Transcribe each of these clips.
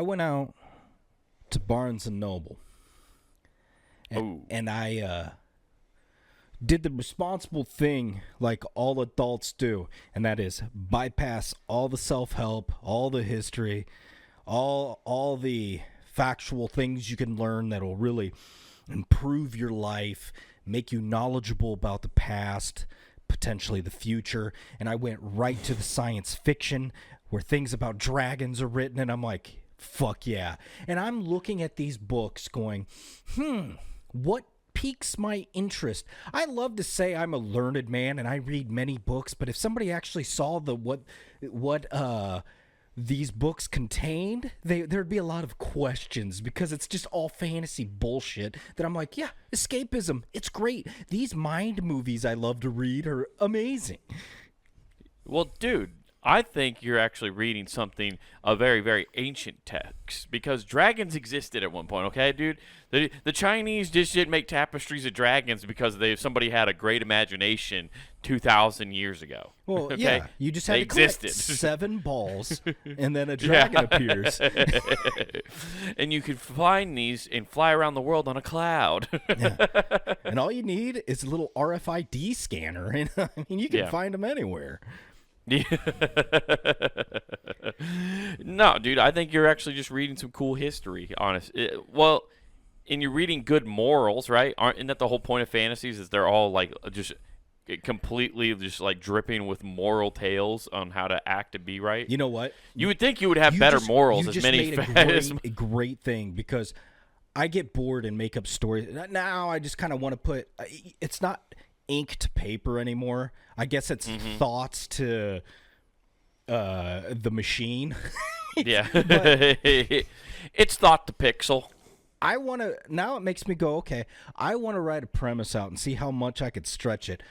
went out to Barnes & Noble, and I did the responsible thing like all adults do, and that is bypass all the self-help, all the history, all the factual things you can learn that will really improve your life, make you knowledgeable about the past, potentially the future. And I went right to the science fiction where things about dragons are written, and I'm like, fuck yeah. And I'm looking at these books going, what piques my interest? I love to say I'm a learned man and I read many books, but if somebody actually saw what these books contained, there'd be a lot of questions, because it's just all fantasy bullshit that I'm like, yeah, escapism, it's great. These mind movies I love to read are amazing. Well, dude, I think you're actually reading a very, very ancient text, because dragons existed at one point, okay, dude? The Chinese just didn't make tapestries of dragons because somebody had a great imagination 2,000 years ago. Well, okay? Yeah, you just had to collect 7 balls, and then a dragon appears. And you can find these and fly around the world on a cloud. Yeah. And all you need is a little RFID scanner, and I mean, you can find them anywhere. No, dude, I think you're actually just reading some cool history, and you're reading good morals, right? Isn't that the whole point of fantasies, is they're all like just completely just like dripping with moral tales on how to act to be right? You know what? You would think you would have better morals as many a great thing, because I get bored and make up stories. Now I just kind of want to put, it's not ink to paper anymore. I guess it's thoughts to the machine. Yeah. It's thought to pixel. I want to, now it makes me go, okay, I want to write a premise out and see how much I could stretch it.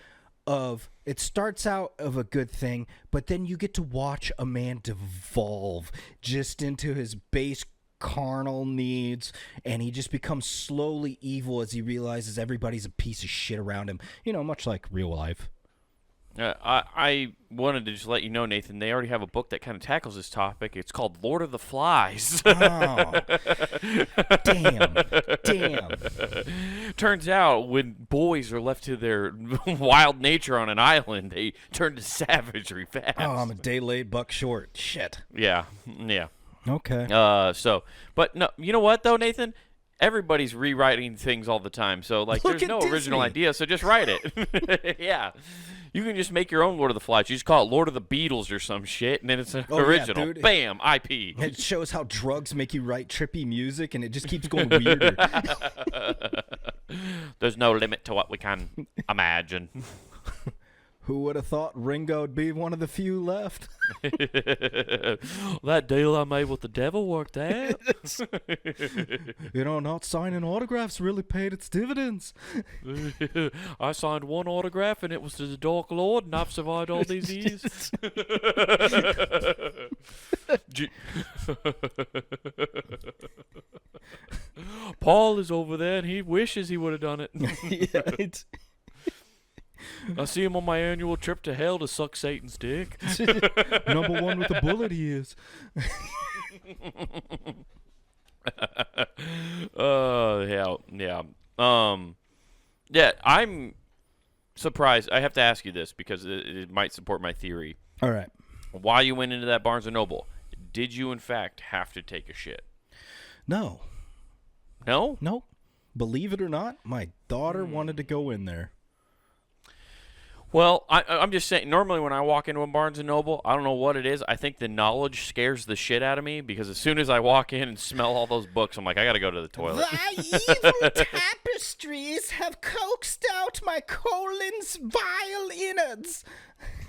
It starts out of a good thing, but then you get to watch a man devolve just into his base carnal needs, and he just becomes slowly evil as he realizes everybody's a piece of shit around him. You know, much like real life. I wanted to just let you know, Nathan, they already have a book that kind of tackles this topic. It's called Lord of the Flies. Oh, damn. Turns out when boys are left to their wild nature on an island, they turn to savagery fast. Oh, I'm a day late, buck short. Shit. Yeah. Okay. But no, you know what though, Nathan? Everybody's rewriting things all the time, so like, Look there's no at original Disney. idea, so just write it. Yeah, you can just make your own Lord of the Flies. You just call it Lord of the Beatles or some shit, and then it's an original. Dude. Bam, IP. It shows how drugs make you write trippy music, and it just keeps going weirder. There's no limit to what we can imagine. Who would have thought Ringo would be one of the few left? That deal I made with the devil worked out. Not signing autographs really paid its dividends. I signed one autograph, and it was to the Dark Lord, and I've survived all these years. Paul is over there, and he wishes he would have done it. Yeah, I see him on my annual trip to hell to suck Satan's dick. Number 1 with a bullet he is. Yeah. Yeah, I'm surprised. I have to ask you this because it might support my theory. All right. While you went into that Barnes & Noble, did you in fact have to take a shit? No. No? No. Believe it or not, my daughter wanted to go in there. Well, I'm just saying, normally when I walk into a Barnes & Noble, I don't know what it is. I think the knowledge scares the shit out of me, because as soon as I walk in and smell all those books, I'm like, I got to go to the toilet. The evil tapestries have coaxed out my colon's vile innards.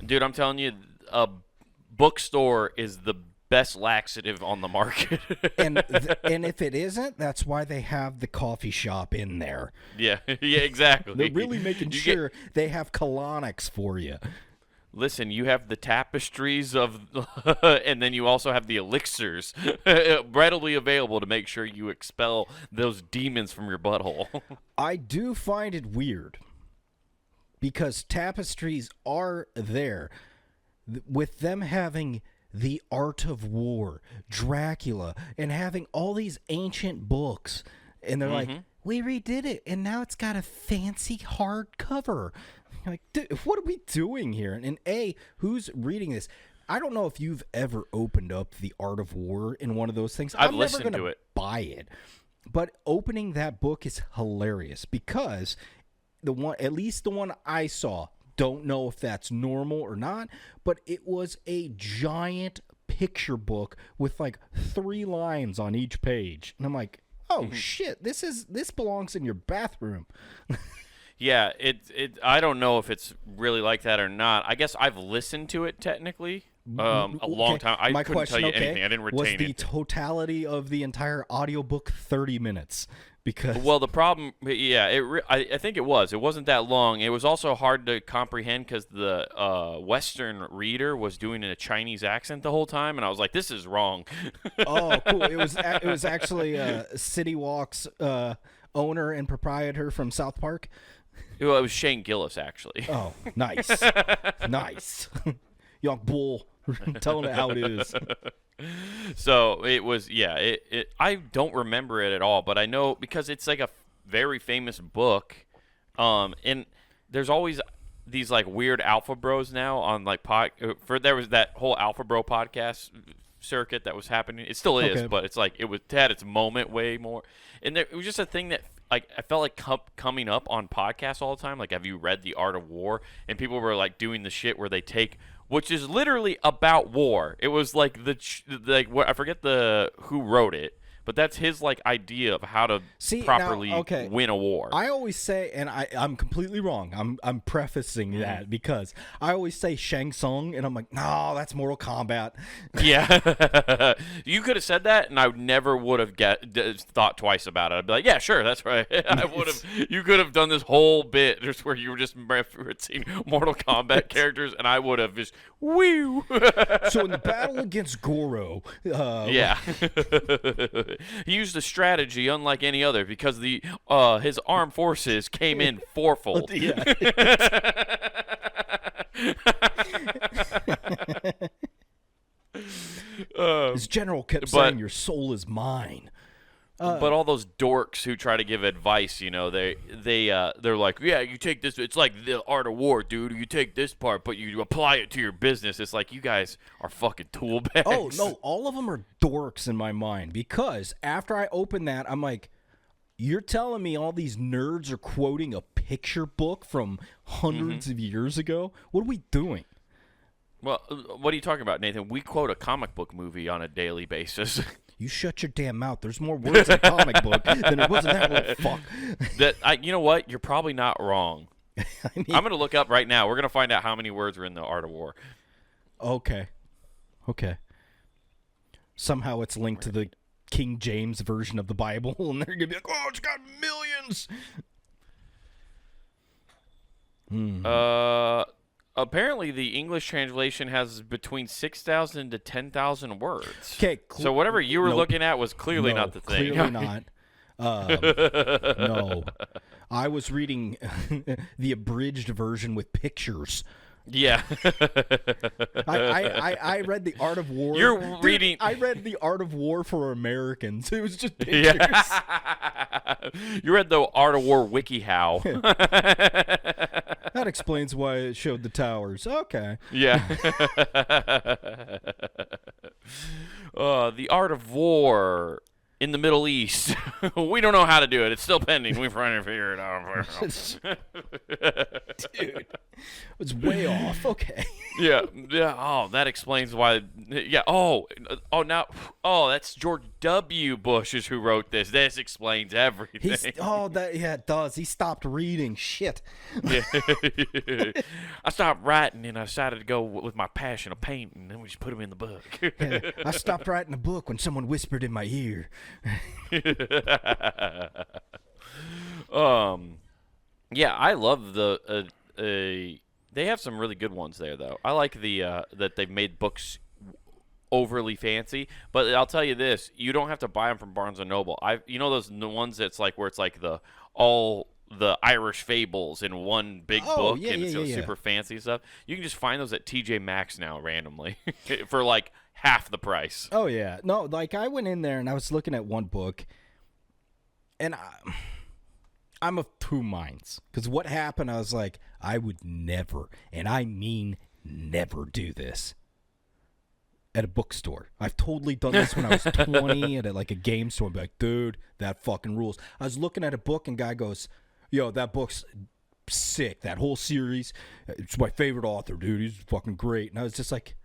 Dude, I'm telling you, a bookstore is the best laxative on the market. And if it isn't, that's why they have the coffee shop in there. Yeah, exactly. They're really making sure they have colonics for you. Listen, you have the tapestries of, and then you also have the elixirs readily available to make sure you expel those demons from your butthole. I do find it weird, because tapestries are there. With them having The Art of War, Dracula, and having all these ancient books. And they're like, we redid it, and now it's got a fancy hardcover. Like, dude, what are we doing here? And A, who's reading this? I don't know if you've ever opened up The Art of War in one of those things. I've I'm listened never to gonna it. buy it. But opening that book is hilarious because at least the one I saw, don't know if that's normal or not, but it was a giant picture book with like 3 lines on each page. And I'm like, oh shit, this belongs in your bathroom. Yeah, I don't know if it's really like that or not. I guess I've listened to it technically a long time. I couldn't tell you anything. I didn't retain was it. the totality of the entire audiobook 30 minutes? Because Well, the problem, yeah, I think it was. It wasn't that long. It was also hard to comprehend because the Western reader was doing a Chinese accent the whole time, and I was like, "This is wrong." oh, cool! It was actually City Walk's owner and proprietor from South Park. Well, it was Shane Gillis, actually. Oh, nice, nice, young bull, telling it how it is. So it was, yeah. I don't remember it at all, but I know because it's like a very famous book. And there's always these like weird alpha bros now on like there was that whole alpha bro podcast circuit that was happening. It still is, Okay. but it's like it had its moment way more. And it was just a thing that like I felt like coming up on podcasts all the time. Like, have you read The Art of War? And people were like doing the shit where they take, which is literally about war. It was like I forget who wrote it, but that's his like idea of how to properly win a war. I always say, and I'm completely wrong. I'm prefacing that because I always say Shang Tsung, and I'm like, no, that's Mortal Kombat. Yeah, you could have said that, and I never would have thought twice about it. I'd be like, yeah, sure, that's right. I would have. You could have done this whole bit just where you were just referencing Mortal Kombat characters, and I would have just woo. So in the battle against Goro, yeah. He used a strategy unlike any other because his armed forces came in fourfold. Yeah. His general kept saying, "Your soul is mine." But all those dorks who try to give advice, they're like, yeah, you take this. It's like The Art of War, dude. You take this part, but you apply it to your business. It's like you guys are fucking tool bags. Oh no, all of them are dorks in my mind because after I open that, I'm like, you're telling me all these nerds are quoting a picture book from hundreds of years ago? What are we doing? Well, what are you talking about, Nathan? We quote a comic book movie on a daily basis. You shut your damn mouth. There's more words in a comic book than it was in that little fuck. You know what? You're probably not wrong. I mean, I'm going to look up right now. We're going to find out how many words are in The Art of War. Okay. Somehow it's linked to the King James version of the Bible, and they're going to be like, oh, it's got millions. Apparently, the English translation has between 6,000 to 10,000 words. Okay, so whatever you were looking at was clearly not the thing. Clearly not. No. I was reading the abridged version with pictures. Yeah. I read The Art of War. You're reading. I read The Art of War for Americans. It was just pictures. Yeah. You read The Art of War WikiHow. That explains why it showed the towers. Okay. Yeah. The Art of War in the Middle East. We don't know how to do it. It's still pending. We're trying to figure it out. Dude, it's way off. Okay. Yeah. Oh, that explains why. Yeah. That's George W. Bush is who wrote this. This explains everything. It does. He stopped reading. Shit. Yeah. I stopped writing and I decided to go with my passion of painting, and we just put them in the book. Yeah, I stopped writing a book when someone whispered in my ear. Yeah, I love they have some really good ones there though. I like that they've made books overly fancy, but I'll tell you this, you don't have to buy them from Barnes and Noble. Those the ones that's like where it's like all the Irish fables in one big book, and it's super fancy stuff. You can just find those at TJ Maxx now randomly for like half the price. Oh, yeah. No, like, I went in there and I was looking at one book, and I'm of two minds. Because what happened, I was like, I would never, and I mean never do this at a bookstore. I've totally done this when I was 20 at like a game store. I'd be like, dude, that fucking rules. I was looking at a book and guy goes, yo, that book's sick. That whole series, it's my favorite author, dude. He's fucking great. And I was just like,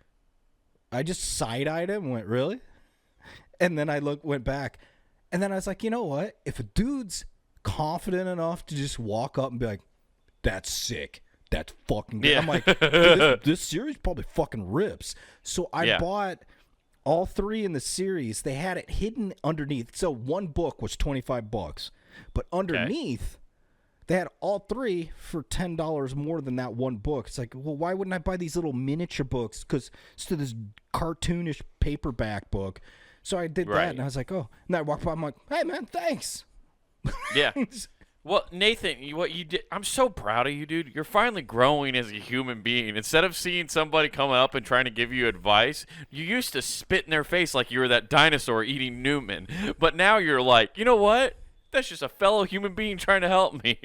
I just side-eyed him and went, really? And then I went back. And then I was like, you know what? If a dude's confident enough to just walk up and be like, that's sick. That's fucking good. Yeah. I'm like, this series probably fucking rips. So I bought all 3 in the series. They had it hidden underneath. So one book was $25, but underneath they had all 3 for $10 more than that one book. It's like, well, why wouldn't I buy these little miniature books? Because it's this cartoonish paperback book. So I did that, and I was like, oh. And I walked by, I'm like, hey, man, thanks. Yeah. Well, Nathan, what you did, I'm so proud of you, dude. You're finally growing as a human being. Instead of seeing somebody come up and trying to give you advice, you used to spit in their face like you were that dinosaur eating Newman. But now you're like, you know what? That's just a fellow human being trying to help me.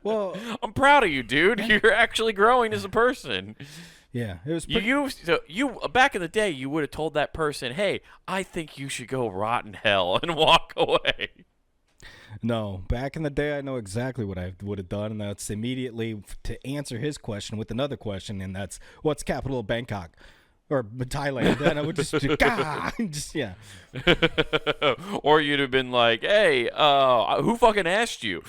Well, I'm proud of you, dude. You're actually growing as a person. Yeah, it was. You back in the day, you would have told that person, "Hey, I think you should go rot in hell," and walk away. No, back in the day, I know exactly what I would have done, and that's immediately to answer his question with another question, and that's, what's capital of Bangkok? Or Thailand. Then I would just do, Gah! Just, yeah. Or you'd have been like, hey, who fucking asked you?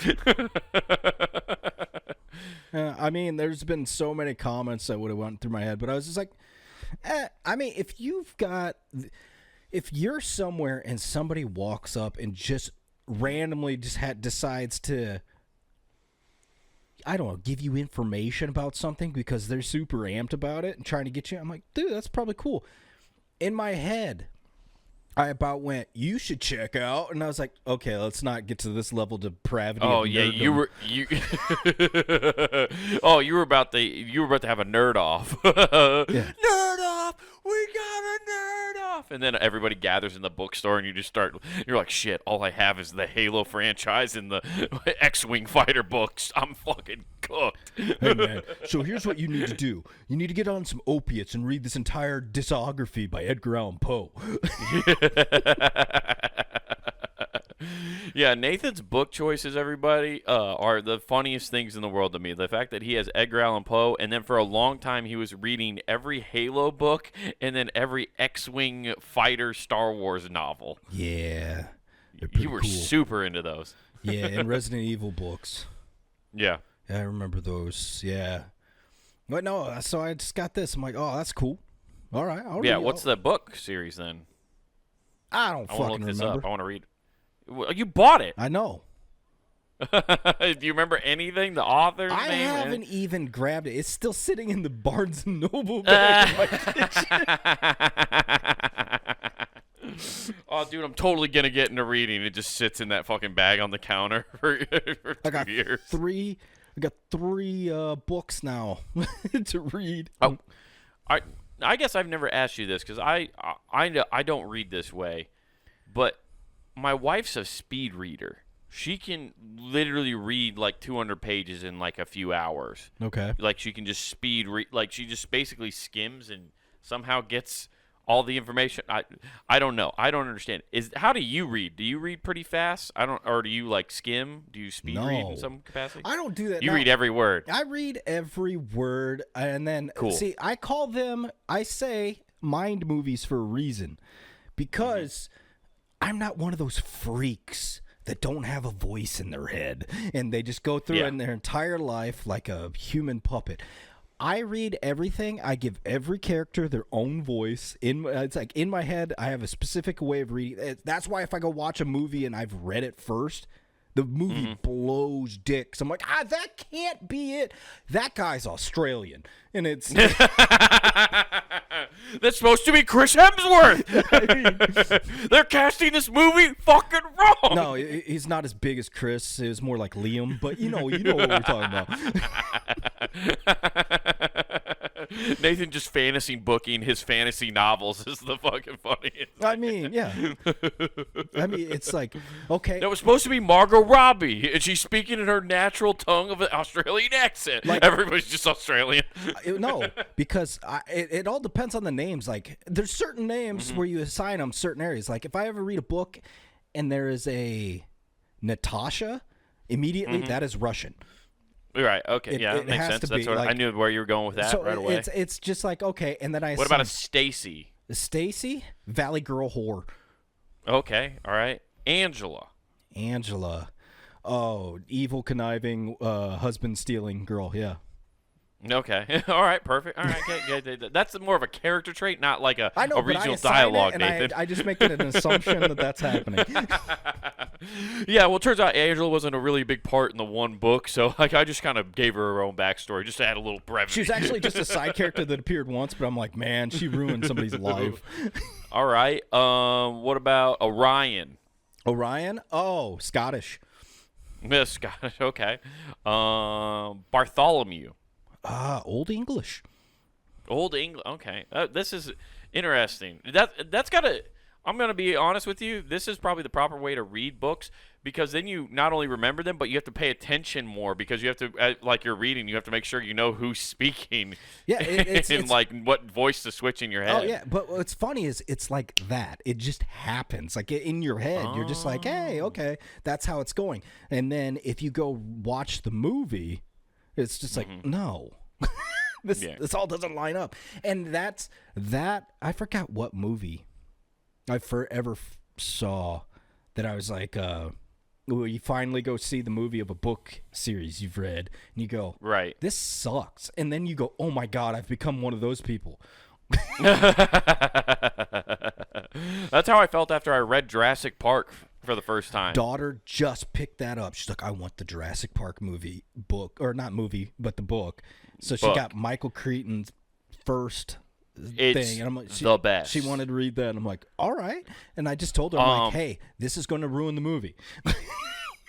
I mean, there's been so many comments that would have went through my head, but I was just like, I mean, if you're somewhere and somebody walks up and just randomly just decides to, I don't know, give you information about something because they're super amped about it and trying to get you, I'm like, dude, that's probably cool. In my head, I about went, you should check out, and I was like, okay, let's not get to this level of depravity. Oh yeah, you were oh, you were about to have a nerd off. Yeah. Nerd off, we got a nerd off, and then everybody gathers in the bookstore, and you're like, shit, all I have is the Halo franchise and the X-Wing fighter books. I'm fucking cooked. Hey man, so here's what you need to do. You need to get on some opiates and read this entire discography by Edgar Allan Poe. Yeah, Nathan's book choices, everybody, are the funniest things in the world to me. The fact that he has Edgar Allan Poe, and then for a long time he was reading every Halo book and then every X-Wing fighter Star Wars novel. Yeah. You were cool. super into those. Yeah, and Resident Evil books. Yeah. Yeah, I remember those. Yeah. But no, so I just got this. I'm like, oh, that's cool. All right. What's the book series then? I don't I fucking want to look this remember. up. I want to read. Well, you bought it. I know. Do you remember anything? The author's I name? haven't even grabbed it. It's still sitting in the Barnes & Noble bag in my kitchen. Oh, dude, I'm totally going to get into reading. It just sits in that fucking bag on the counter for 2 years. I got three books now to read. Oh, I guess I've never asked you this because I don't read this way, but my wife's a speed reader. She can literally read like 200 pages in like a few hours. Okay. Like she can just speed read. Like she just basically skims and somehow gets all the information. I don't know. I don't understand. How do you read? Do you read pretty fast? Or do you like skim? Do you speed read in some capacity? I don't do that. You read every word. I read every word, and then see, I say mind movies for a reason, because I'm not one of those freaks that don't have a voice in their head and they just go through in their entire life like a human puppet. I read everything. I give every character their own voice. It's like in my head, I have a specific way of reading. That's why if I go watch a movie and I've read it first, the movie blows dicks. I'm like, that can't be it. That guy's Australian, and it's that's supposed to be Chris Hemsworth. They're casting this movie fucking wrong. No, he's not as big as Chris. It was more like Liam, but you know what we're talking about. Nathan just fantasy booking his fantasy novels is the fucking funniest. I mean, yeah. I mean, it's like, okay. That was supposed to be Margot Robbie, and she's speaking in her natural tongue of an Australian accent. Like, everybody's just Australian. No, because it all depends on the names. Like, there's certain names Mm-hmm. where you assign them certain areas. Like, if I ever read a book and there is a Natasha, immediately that is Russian. Right. Okay. It Makes has sense. to That's be, what like- I knew where you were going with that So right away. it's just like, okay, and then I What about a assign Stacy? Stacy, Valley Girl whore. Okay. All right. Angela. Oh, evil, conniving, husband stealing girl. Yeah. Okay. All right. Perfect. All right. Okay. That's more of a character trait, not like a I know, but I regional assign dialogue, it, and Nathan. I just make it an assumption that that's happening. Yeah, well, it turns out Angela wasn't a really big part in the one book, so like I just kind of gave her own backstory just to add a little brevity. She was actually just a side character that appeared once, but I'm like, man, she ruined somebody's life. All right. What about Orion? Orion? Oh, Scottish. Miss Scottish. Okay. Bartholomew. Old English. Old England. Okay. This is interesting. That's gotta. I'm gonna be honest with you. This is probably the proper way to read books because then you not only remember them, but you have to pay attention more because you have to, like you're reading, you have to make sure you know who's speaking. Yeah, and like what voice to switch in your head. Oh yeah, but what's funny is it's like that. It just happens. Like in your head, you're just like, hey, okay, that's how it's going. And then if you go watch the movie, it's just like, no. This all doesn't line up. And that's that. I forgot what movie I ever saw that I was like, you finally go see the movie of a book series you've read, and you go, Right. this sucks. And then you go, oh my God, I've become one of those people. That's how I felt after I read Jurassic Park for the first time. Daughter just picked that up. She's like, I want the Jurassic Park movie book, or not movie, but the book. So she got Michael Crichton's first It's thing, and I'm like, the best. She wanted to read that, and I'm like, all right. And I just told her, I'm like, hey, this is going to ruin the movie.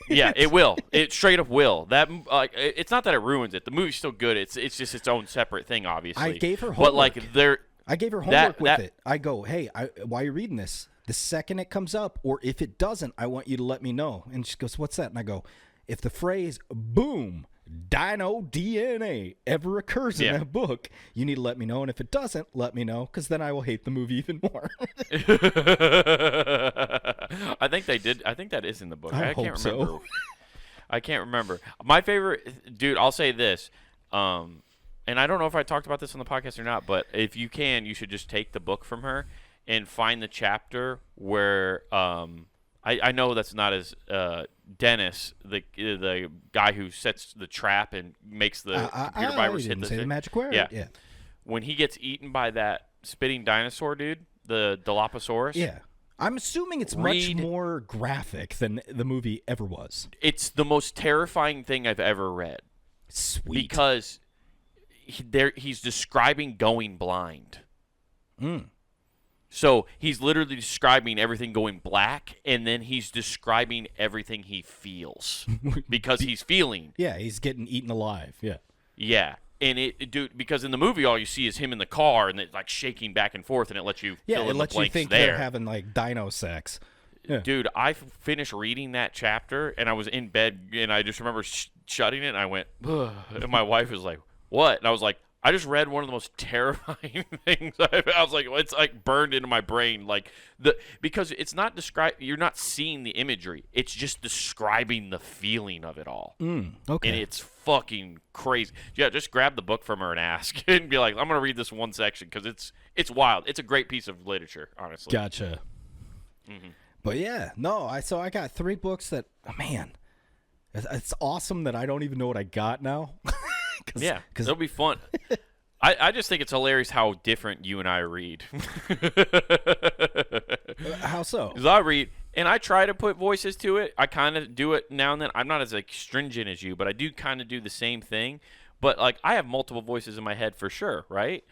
Yeah, it will. It straight up will. That it's not that it ruins it. The movie's still good. It's just its own separate thing, obviously. I gave her But like homework. I gave her homework with that- it. I go, hey, why are you reading this? The second it comes up, or if it doesn't, I want you to let me know. And she goes, what's that? And I go, if the phrase boom, dino DNA ever occurs in that book, you need to let me know. And if it doesn't, let me know, because then I will hate the movie even more. I think they did. I think that is in the book. I can't hope remember. so. I can't remember. My favorite, dude. I'll say this. And I don't know if I talked about this on the podcast or not, but if you can, you should just take the book from her and find the chapter where I know that's not as Dennis, the guy who sets the trap and makes the computer virus hit didn't the say the thing. magic word. Yeah. When he gets eaten by that spitting dinosaur dude, the Dilophosaurus. Yeah. I'm assuming it's much more graphic than the movie ever was. It's the most terrifying thing I've ever read. Sweet. Because he's describing going blind. So he's literally describing everything going black, and then he's describing everything he feels because he's feeling. Yeah, he's getting eaten alive. Yeah. Yeah. And dude, because in the movie all you see is him in the car and it's like shaking back and forth, and it lets you fill it in lets the you blanks think there. they're having like dino sex. Yeah. Dude, I finished reading that chapter, and I was in bed, and I just remember shutting it, and I went, ugh. And my wife was like, what? And I was like, I just read one of the most terrifying things. I was like, it's like burned into my brain, like because it's not you're not seeing the imagery. It's just describing the feeling of it all. Okay. And it's fucking crazy. Yeah, just grab the book from her and ask, and be like, I'm gonna read this one section because it's wild. It's a great piece of literature, honestly. Gotcha. But yeah, no, I got 3 books that, man, it's awesome that I don't even know what I got now. Yeah, because it'll be fun. I just think it's hilarious how different you and I read. How so? Because I read, and I try to put voices to it. I kind of do it now and then. I'm not as like stringent as you, but I do kind of do the same thing. But like I have multiple voices in my head for sure, right?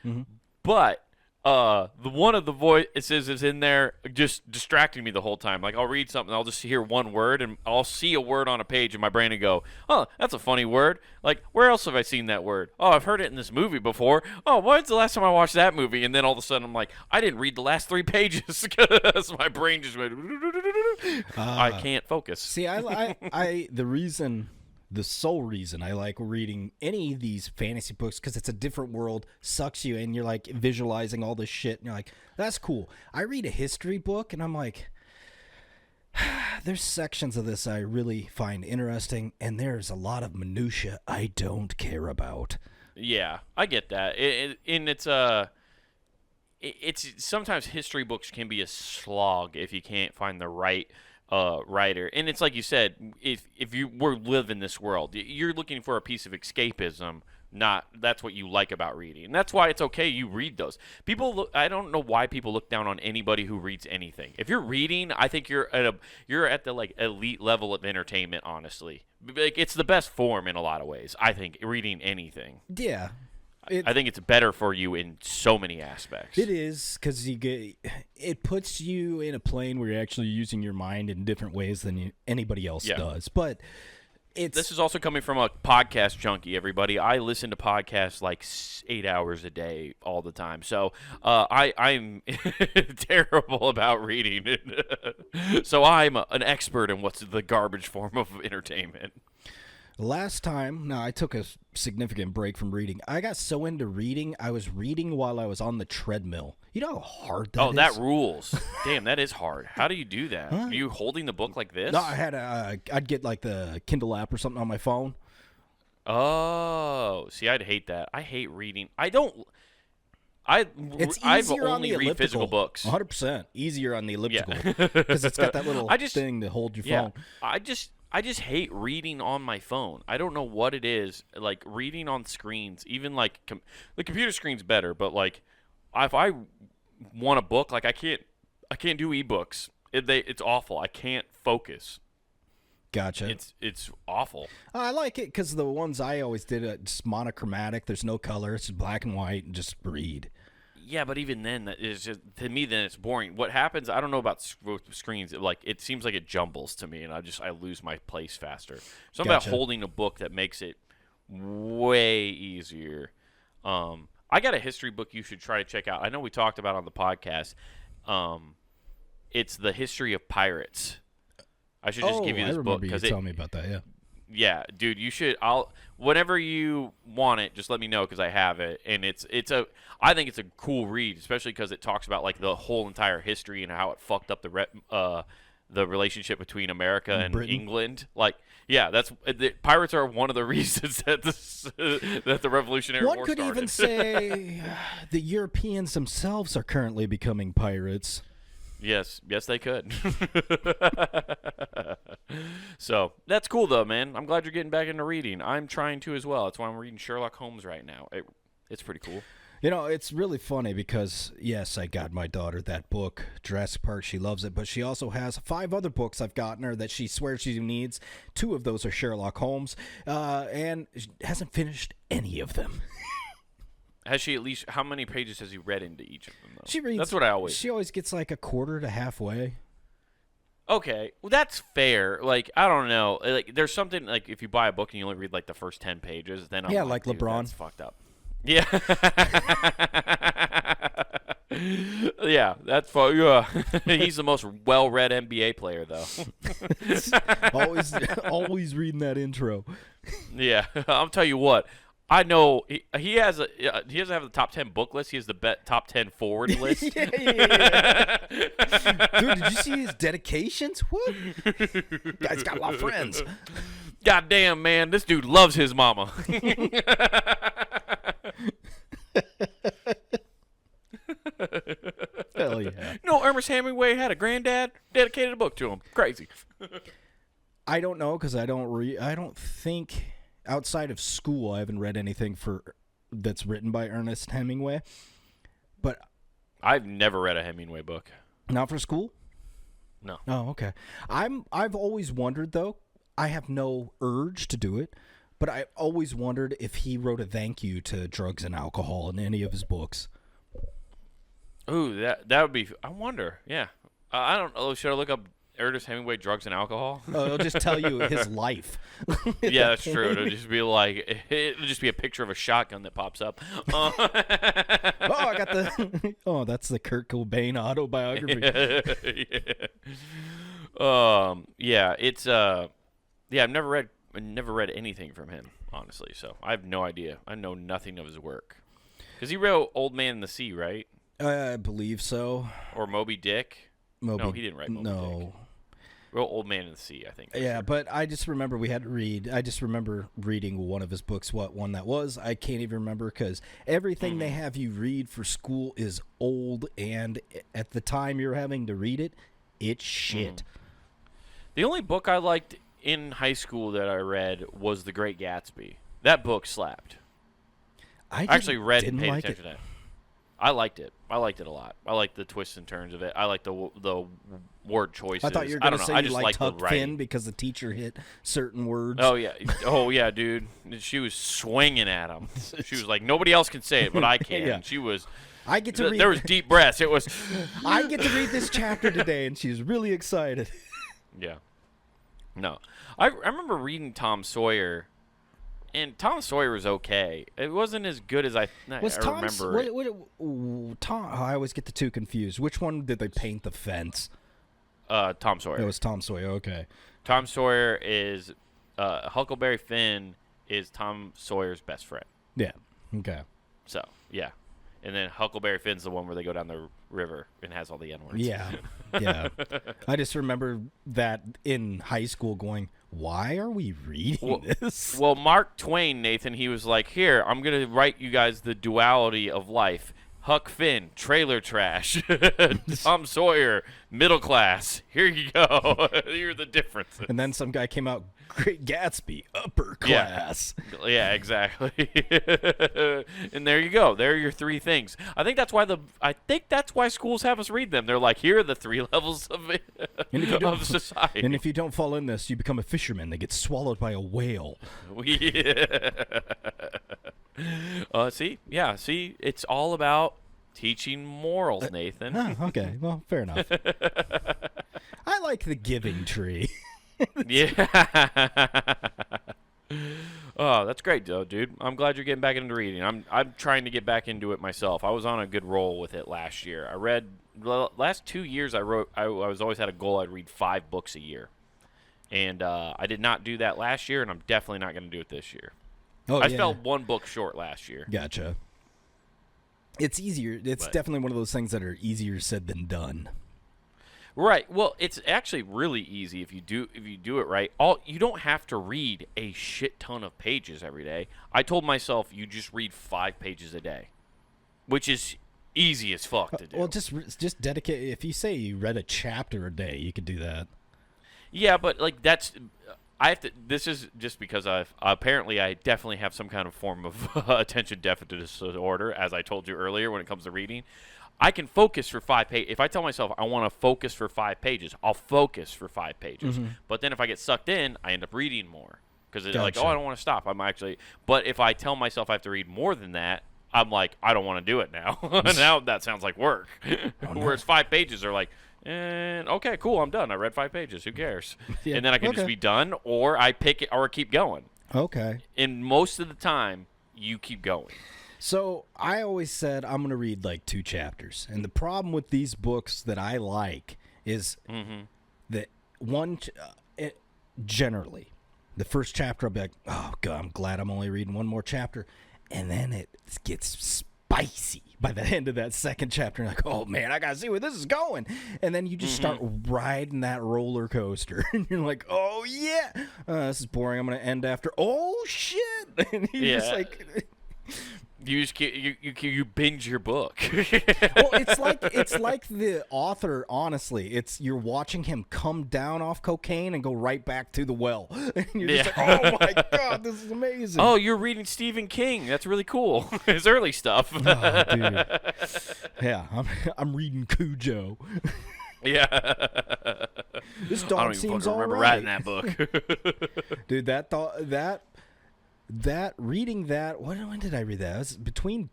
But the one of the voices is in there just distracting me the whole time. Like I'll read something, I'll just hear one word, and I'll see a word on a page in my brain and go, "Oh, that's a funny word. Like where else have I seen that word? Oh, I've heard it in this movie before. Oh, when's the last time I watched that movie?" And then all of a sudden I'm like, I didn't read the last 3 pages because my brain just went. I can't focus. See, the sole reason I like reading any of these fantasy books, because it's a different world, sucks you, and you're like visualizing all this shit, and you're like, that's cool. I read a history book, and I'm like, there's sections of this I really find interesting, and there's a lot of minutia I don't care about. Yeah, I get that. It's sometimes history books can be a slog if you can't find the right writer. And it's like you said, if you were living this world, you're looking for a piece of escapism. That's what you like about reading, and that's why it's okay you read those. I don't know why people look down on anybody who reads anything. If you're reading, I think you're at the like elite level of entertainment. Honestly, like it's the best form in a lot of ways. I think reading anything. Yeah. I think it's better for you in so many aspects. It is, because it puts you in a plane where you're actually using your mind in different ways than anybody else does. But this is also coming from a podcast junkie, everybody. I listen to podcasts like 8 hours a day all the time. So I'm terrible about reading. So I'm an expert in what's the garbage form of entertainment. Last time, I took a significant break from reading. I got so into reading, I was reading while I was on the treadmill. You know how hard that is? Oh, that rules. Damn, that is hard. How do you do that? Are you holding the book like this? No, I'd get like the Kindle app or something on my phone. Oh, see, I'd hate that. I hate reading. I've only read physical books. 100% easier on the elliptical because it's got that little thing to hold your phone. I just hate reading on my phone. I don't know what it is. Like reading on screens, even like the computer screen's better, but like if I want a book, like I can't do ebooks. It's awful. I can't focus. Gotcha. It's awful. I like it because the ones I always did, it's monochromatic. There's no color. It's just black and white, and just read. Yeah, but even then, to me, then it's boring. What happens? I don't know about screens. Like it seems like it jumbles to me, and I lose my place faster. Something about holding a book that makes it way easier. I got a history book you should try to check out. I know we talked about it on the podcast. It's the history of pirates. I should just give you this book because you tell me about that. Yeah. Yeah, dude, you should. Whenever you want it, just let me know because I have it, and I think it's a cool read, especially because it talks about like the whole entire history and how it fucked up the relationship between America and Britain. England. Like, yeah, pirates are one of the reasons that that the Revolutionary War started. One could even say the Europeans themselves are currently becoming pirates. Yes, they could. So that's cool, though, man. I'm glad you're getting back into reading. I'm trying to as well. That's why I'm reading Sherlock Holmes right now. It's pretty cool. You know, it's really funny because, yes, I got my daughter that book, Jurassic Park. She loves it, but she also has 5 other books I've gotten her that she swears she needs. 2 of those are Sherlock Holmes, and she hasn't finished any of them. Has she at least? How many pages has he read into each of them? Though? She reads. That's what I always. She always gets like a quarter to halfway. Okay, well that's fair. Like I don't know. Like there's something like if you buy a book and you only read like the first 10 pages, then I'm like LeBron. That's fucked up. Yeah. Yeah, that's fun. Yeah. He's the most well-read NBA player, though. always reading that intro. Yeah, I'll tell you what. I know he doesn't have the top 10 book list. He has the top 10 forward list. Yeah. Dude, did you see his dedications? What? Guy's got a lot of friends. God damn, man, this dude loves his mama. Hell yeah. No, Ernest Hemingway had a granddad dedicated a book to him. Crazy. I don't know because I don't think outside of school I haven't read anything that's written by Ernest Hemingway. But I've never read a Hemingway book. Not for school? No. Oh, okay. I've always wondered though. I have no urge to do it, but I always wondered if he wrote a thank you to drugs and alcohol in any of his books. Ooh, that would be. I wonder. Yeah. I don't know. Should I look up Ernest Hemingway drugs and alcohol? Oh, it'll just tell you his life. Yeah, that's true. It'll just be like it'll just be a picture of a shotgun that pops up. Oh, I got the. Oh, that's the Kurt Cobain autobiography. Yeah. Yeah. It's Yeah. I've never read anything from him, honestly. So I have no idea. I know nothing of his work. Because he wrote Old Man in the Sea, right? I believe so. Or Moby Dick. No, he didn't write Moby Dick. No. Wrote Old Man in the Sea, I think. Yeah, sure. but I just remember we had to read. I just remember reading one of his books. What one that was, I can't even remember because everything they have you read for school is old, and at the time you're having to read it, it's shit. The only book I liked in high school that I read was The Great Gatsby. That book slapped. I actually read and paid attention to that. I liked it. I liked it a lot. I liked the twists and turns of it. I liked the word choices. I thought you were going to say you liked the Huck Finn because the teacher hit certain words. Oh yeah, dude. She was swinging at him. She was like, nobody else can say it, but I can. Yeah. She was. I get to read. There was deep breaths. It was. I get to read this chapter today, and she's really excited. Yeah. No, I remember reading Tom Sawyer. And Tom Sawyer was okay. It wasn't as good as I remember. Tom, I always get the two confused. Which one did they paint the fence? Tom Sawyer. It was Tom Sawyer. Okay. Tom Sawyer is Huckleberry Finn is Tom Sawyer's best friend. Yeah. Okay. So yeah, and then Huckleberry Finn's the one where they go down the river and has all the N-words. Yeah. Yeah. I just remember that in high school going, why are we reading this? Well, Mark Twain, Nathan, he was like, here, I'm going to write you guys the duality of life. Huck Finn, trailer trash. Tom Sawyer, middle class. Here you go. Here are the differences. And then some guy came out, Great Gatsby, upper class. Yeah, exactly. And there you go. There are your three things. I think that's why schools have us read them. They're like, here are the three levels of society. And if you don't fall in this, you become a fisherman that gets swallowed by a whale. See, it's all about teaching morals, Nathan. Okay, well, fair enough. I like the giving tree. Yeah. Oh, that's great, though, dude. I'm glad you're getting back into reading. I'm trying to get back into it myself. I was on a good roll with it last year. I read the last 2 years. I was always had a goal. I'd read 5 books a year, and I did not do that last year, and I'm definitely not going to do it this year. I fell 1 book short last year. Gotcha. It's easier. It's definitely one of those things that are easier said than done. Right. Well, it's actually really easy if you do it right. You don't have to read a shit ton of pages every day. I told myself you just read 5 pages a day, which is easy as fuck to do. Well, just dedicate. If you say you read a chapter a day, you could do that. Yeah, but like that's. I have to. This is just because I definitely have some kind of form of attention deficit disorder, as I told you earlier. When it comes to reading, I can focus for 5 pages. If I tell myself I want to focus for 5 pages, I'll focus for 5 pages. Mm-hmm. But then if I get sucked in, I end up reading more because it's like, oh, I don't want to stop. But if I tell myself I have to read more than that, I'm like, I don't want to do it now. Now that sounds like work. Oh, no. Whereas 5 pages are like. And okay, cool, I'm done. I read 5 pages. Who cares? Yeah, and then I can just be done, or I pick it, or keep going. Okay. And most of the time, you keep going. So I always said I'm going to read like 2 chapters, and the problem with these books that I like is that generally, the first chapter I'll be like, oh god, I'm glad I'm only reading 1 more chapter, and then it gets spicy by the end of that second chapter. Like, oh man, I gotta see where this is going. And then you just start riding that roller coaster, and you're like, oh yeah, this is boring. I'm gonna end after, oh shit. And you're just like, you just you binge your book. Well, it's like the author. Honestly, you're watching him come down off cocaine and go right back to the well, and you're just like, oh my god, this is amazing. Oh, you're reading Stephen King. That's really cool. His early stuff. Oh, dude. Yeah, I'm reading Cujo. Yeah. This dog seems all right. I don't even remember writing that book. Dude, reading that, when did I read that? It was between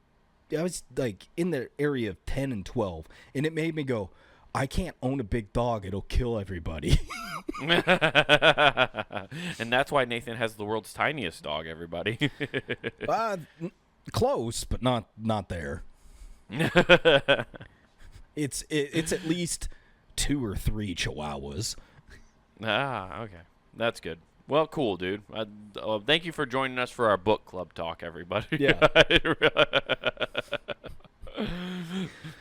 like in the area of 10 and 12, and it made me go, I can't own a big dog. It'll kill everybody. And that's why Nathan has the world's tiniest dog, everybody. Close, but not there. It's at least 2 or 3 Chihuahuas. Okay. That's good. Well, cool, dude. Thank you for joining us for our book club talk, everybody. Yeah.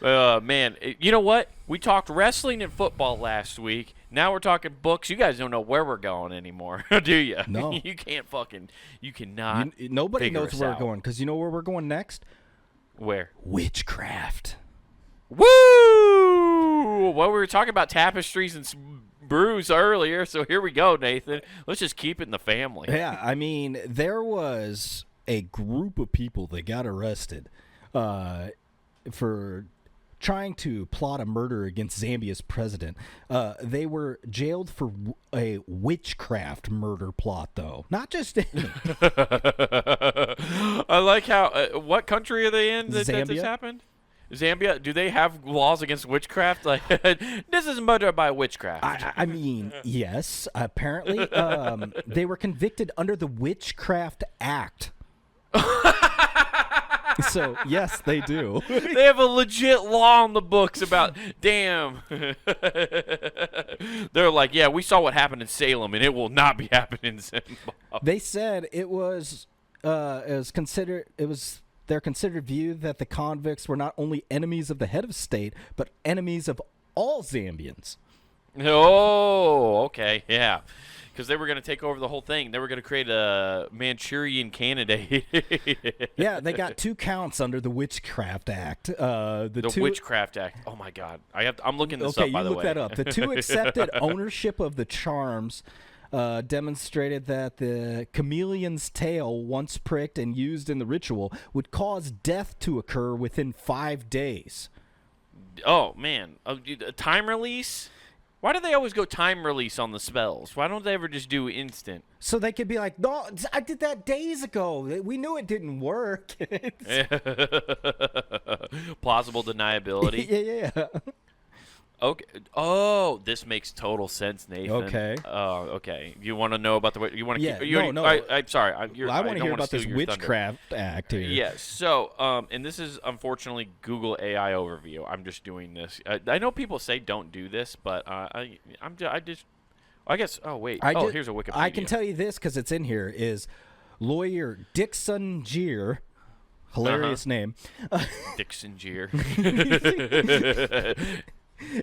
Man, you know what? We talked wrestling and football last week. Now we're talking books. You guys don't know where we're going anymore, do you? No. You cannot. Nobody figure knows us where out. we're going, because you know where we're going next? Where? Witchcraft. Woo! Well, we were talking about tapestries and brews earlier, so here we go, Nathan. Let's just keep it in the family. Yeah, I mean, there was a group of people that got arrested for trying to plot a murder against Zambia's president. They were jailed for a witchcraft murder plot, though. Not just any. I like how. What country are they in that Zambia. this happened? Zambia. Do they have laws against witchcraft? Like, this is murder by witchcraft. I mean, yes. Apparently, they were convicted under the Witchcraft Act. So, yes, they do. They have a legit law on the books about, damn. They're like, yeah, we saw what happened in Salem, and it will not be happening in Zimbabwe. They said it was their considered view that the convicts were not only enemies of the head of state, but enemies of all Zambians. Oh, okay, yeah. Because they were going to take over the whole thing. They were going to create a Manchurian candidate. Yeah, they got 2 counts under the Witchcraft Act. The Witchcraft Act. Oh my God, I'm looking this up. By the way, okay, you look that up. The 2 accepted ownership of the charms. Demonstrated that the chameleon's tail, once pricked and used in the ritual, would cause death to occur within 5 days. Oh man, a time release. Why do they always go time release on the spells? Why don't they ever just do instant? So they could be like, no, I did that days ago. We knew it didn't work. Plausible deniability. Yeah. Okay. Oh, this makes total sense, Nathan. Okay. Oh, okay. You want to know about the? You want to? Yeah. keep, you, No. I'm sorry. I want to hear about this Witchcraft Act here. Yes. So, and this is unfortunately Google AI overview. I'm just doing this. I know people say don't do this, but I guess. Oh wait. Here's a Wikipedia. I can tell you this because it's in here. Is lawyer Dixon Jeer, hilarious name. Dixon Jeer.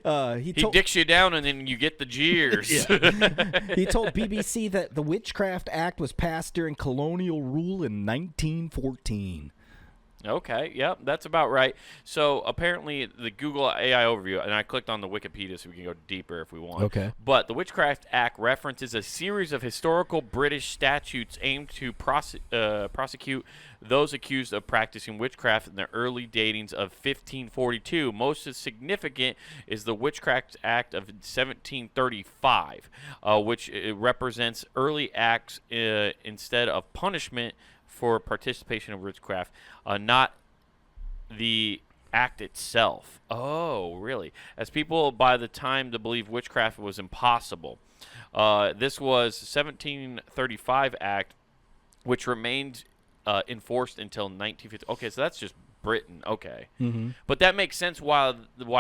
He dicks you down and then you get the jeers. He told BBC that the Witchcraft Act was passed during colonial rule in 1914. Okay, yep, that's about right. So apparently the Google AI overview, and I clicked on the Wikipedia so we can go deeper if we want. Okay. But the Witchcraft Act references a series of historical British statutes aimed to prosecute those accused of practicing witchcraft in the early datings of 1542. Most significant is the Witchcraft Act of 1735, which represents early acts instead of punishment for participation in witchcraft, not the act itself. Oh, really? As people by the time to believe witchcraft was impossible. This was 1735 Act, which remained enforced until 1950. Okay, so that's just Britain. Okay, but that makes sense why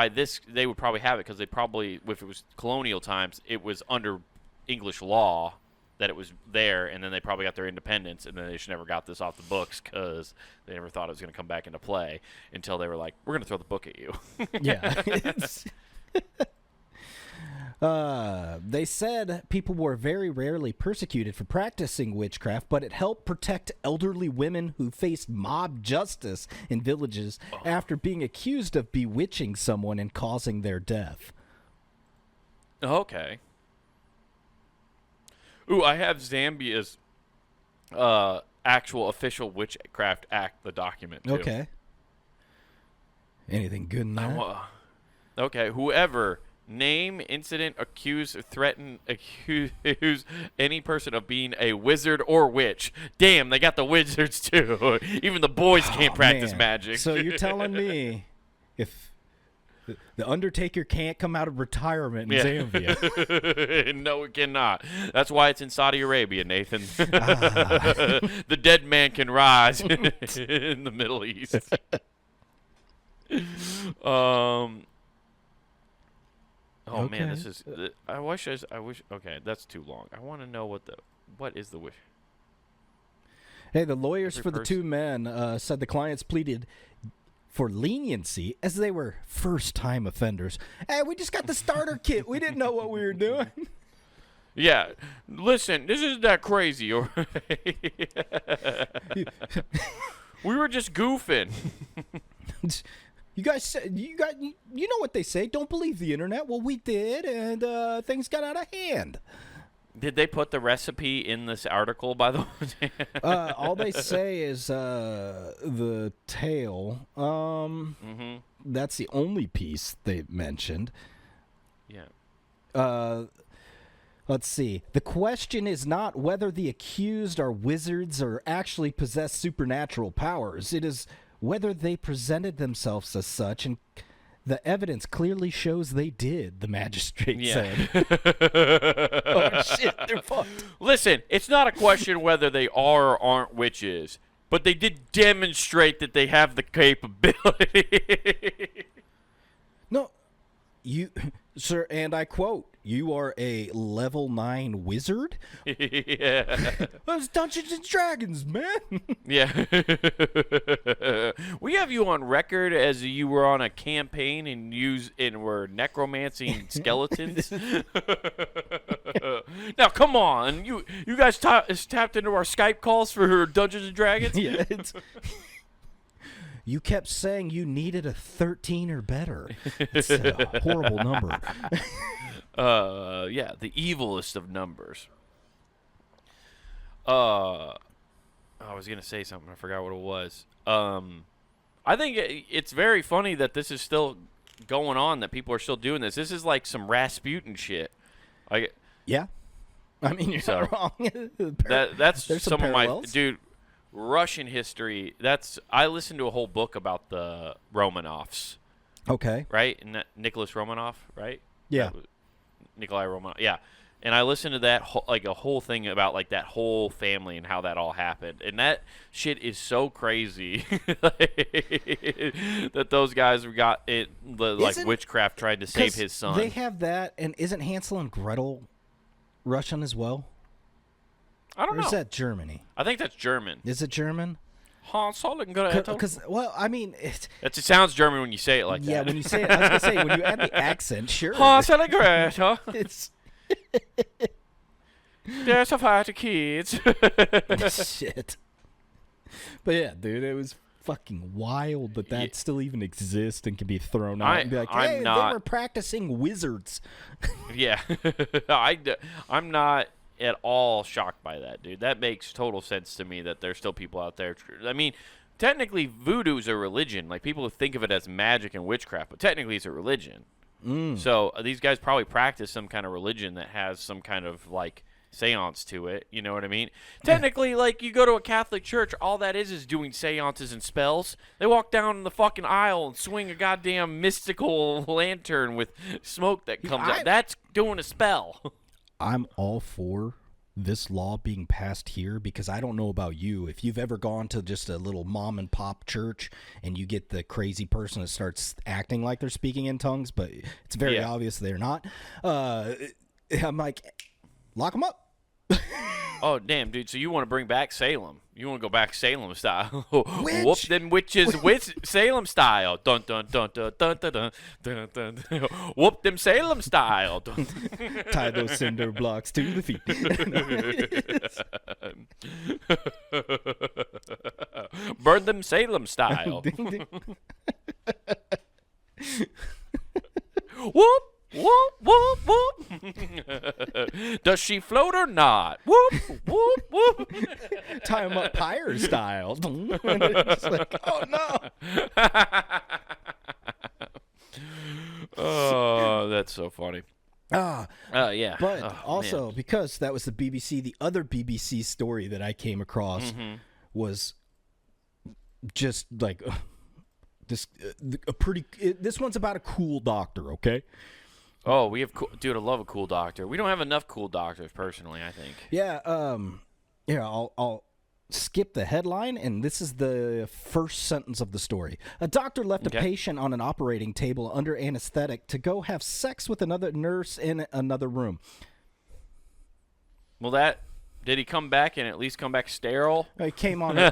this they would probably have it, because they probably, if it was colonial times, it was under English law that it was there, and then they probably got their independence, and then they just never got this off the books because they never thought it was going to come back into play until they were like, we're going to throw the book at you. Yeah. They said people were very rarely persecuted for practicing witchcraft, but it helped protect elderly women who faced mob justice in villages after being accused of bewitching someone and causing their death. Okay. Ooh, I have Zambia's actual official Witchcraft Act, the document, too. Okay. Anything good in that? Okay, whoever Name, incident, accuse, or threaten, accuse any person of being a wizard or witch. Damn, they got the wizards too. Even the boys can't practice Man. magic. So you're telling me if the Undertaker can't come out of retirement in Zambia? No, it cannot. That's why it's in Saudi Arabia, Nathan. The dead man can rise in the Middle East. Oh Okay. man, this is. I wish. Okay, that's too long. I want to know what is the wish. Hey, the lawyers Every for the person- two men said the clients pleaded for leniency as they were first-time offenders. Hey, we just got the starter kit. We didn't know what we were doing. Yeah, listen, this isn't that crazy. Or we were just goofing. You guys said you know what they say. Don't believe the internet. Well, we did, and things got out of hand. Did they put the recipe in this article, by the way? All they say is the tail. That's the only piece they mentioned. Yeah. Let's see. The question is not whether the accused are wizards or actually possess supernatural powers. It is whether they presented themselves as such, and the evidence clearly shows they did, the magistrate said. Oh, shit, they're fucked. Listen, it's not a question whether they are or aren't witches, but they did demonstrate that they have the capability. No, you, sir, and I quote, you are a level 9 wizard? Yeah. That's Dungeons and Dragons, man. Yeah. We have you on record as you were on a campaign and were necromancing skeletons. Now, come on. You guys tapped into our Skype calls for Dungeons and Dragons? Yeah, you kept saying you needed a 13 or better. It's a horrible number. Yeah, the evilest of numbers. I was gonna say something. I forgot what it was. I think it's very funny that this is still going on. That people are still doing this. This is like some Rasputin shit. Yeah, I mean you're not wrong. That's There's some of parallels. my dude. Russian history. I listened to a whole book about the Romanovs. Okay. Right, and Nicholas Romanov. Right. Yeah. Nikolai Romanov. Yeah. And I listened to that a whole thing about like that whole family and how that all happened, and that shit is so crazy that those guys got it like witchcraft tried to save his son. They have that, and isn't Hansel and Gretel Russian as well? I don't know. Or is that Germany? I think that's German. Is it German? Hansel and Gretel. Because well, I mean, it sounds German when you say it like that. Yeah, when you say it, I was gonna say when you add the accent, sure. Hansel and Gretel. It's There's a fight kids. shit. But yeah, dude, it was fucking wild that still even exists and can be thrown out and be like, hey, they were practicing wizards. Yeah. I'm not at all shocked by that, dude. That makes total sense to me that there's still people out there. I mean, technically, voodoo's a religion. Like, people think of it as magic and witchcraft, but technically it's a religion. So these guys probably practice some kind of religion that has some kind of, like, seance to it. You know what I mean? Technically, like, you go to a Catholic church, all that is doing seances and spells. They walk down the fucking aisle and swing a goddamn mystical lantern with smoke that comes out. That's doing a spell. I'm all for this law being passed here because I don't know about you. If you've ever gone to just a little mom and pop church and you get the crazy person that starts acting like they're speaking in tongues, but it's very obvious they're not. I'm like, lock them up. Oh, damn, dude. So you want to bring back Salem. You want to go back Salem style. Witch? Whoop them witches Salem style. Dun, dun, dun, dun, dun, dun, dun, dun, dun, dun. Whoop them Salem style. Dun. Tie those cinder blocks to the feet. Burn them Salem style. Whoop. Whoop, whoop, whoop. Does she float or not? Whoop, whoop, whoop. Tie them up pyre style. It's like, oh, no. Oh, that's so funny. Ah, Yeah. but Oh, also man. because that was the other BBC story that I came across was just like this this one's about a cool doctor, okay? Oh, we have dude. I love a cool doctor. We don't have enough cool doctors, personally. I think. Yeah. Yeah. I'll skip the headline, and this is the first sentence of the story. A doctor left a patient on an operating table under anesthetic to go have sex with another nurse in another room. Well, did he come back and at least come back sterile? He came on. He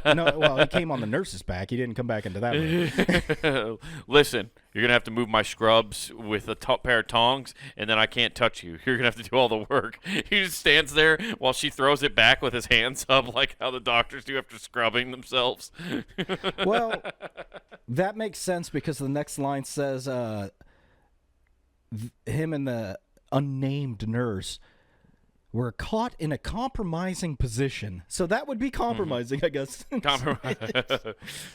came on the nurse's back. He didn't come back into that room. Listen, you're gonna have to move my scrubs with a pair of tongs, and then I can't touch you. You're gonna have to do all the work. He just stands there while she throws it back with his hands up, like how the doctors do after scrubbing themselves. Well, that makes sense because the next line says, him and the unnamed nurse were caught in a compromising position. So that would be compromising, I guess.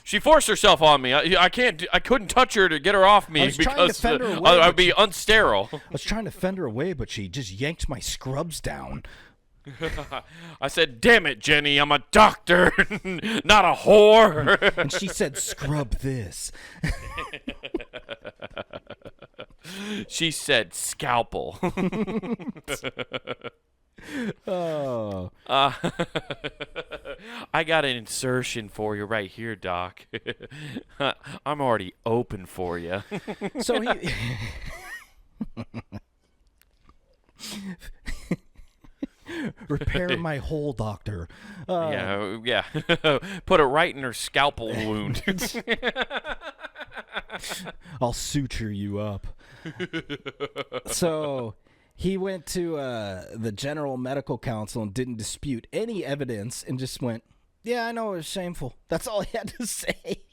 She forced herself on me. I couldn't touch her to get her off me because I'd be unsterile. I was trying to fend her away, but she just yanked my scrubs down. I said, "Damn it, Jenny, I'm a doctor, not a whore." And she said, "Scrub this." She said, "Scalpel." Oh. I got an insertion for you right here, Doc. I'm already open for you. So he... Repair my hole, doctor. Yeah. Put it right in her scalpel wound. I'll suture you up. So... he went to the General Medical Council and didn't dispute any evidence and just went, "Yeah, I know it was shameful." That's all he had to say.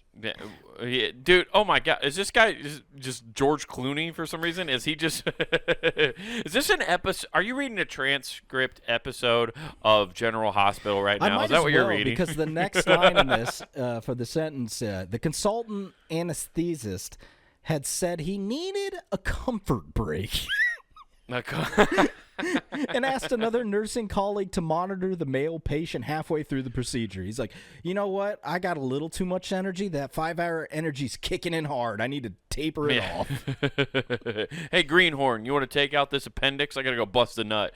Yeah, dude, oh my God. Is this guy just George Clooney for some reason? Is he just... Is this an episode? Are you reading a transcript episode of General Hospital right now? Is that what you're reading? Because the next line in this, for the sentence, the consultant anesthetist had said he needed a comfort break. And asked another nursing colleague to monitor the male patient halfway through the procedure. He's like, "You know what? I got a little too much energy. That 5-hour energy's kicking in hard. I need to taper it off." Hey, Greenhorn, you want to take out this appendix? I got to go bust a nut.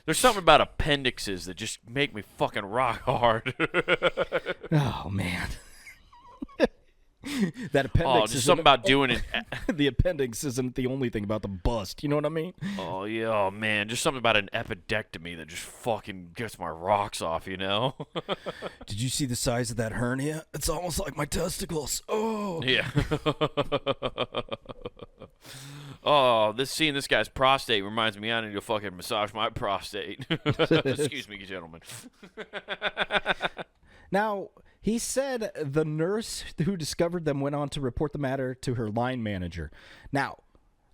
There's something about appendixes that just make me fucking rock hard. Oh, man. That appendix is something about doing it. The appendix isn't the only thing about the bust. You know what I mean? Oh, yeah, oh, man. Just something about an appendectomy that just fucking gets my rocks off, you know? Did you see the size of that hernia? It's almost like my testicles. Oh. Yeah. Oh, seeing this guy's prostate reminds me I need to fucking massage my prostate. Excuse me, gentlemen. Now, he said the nurse who discovered them went on to report the matter to her line manager. Now,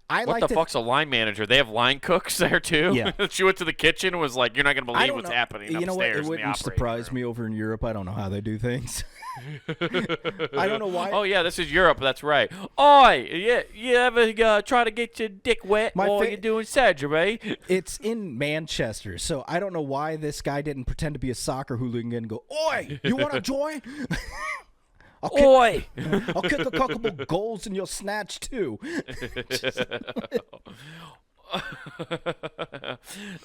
what the fuck's a line manager? They have line cooks there too? Yeah. She went to the kitchen and was like, "You're not going to believe what's happening upstairs." You know what? It in the wouldn't surprise room. me over in Europe. I don't know how they do things. I don't know why. Oh, yeah, this is Europe. That's right. Oi, you ever try to get your dick wet while you're doing surgery? It's in Manchester, so I don't know why this guy didn't pretend to be a soccer hooligan and go, "Oi, you want to join?" I'll kick a couple goals in your snatch, too.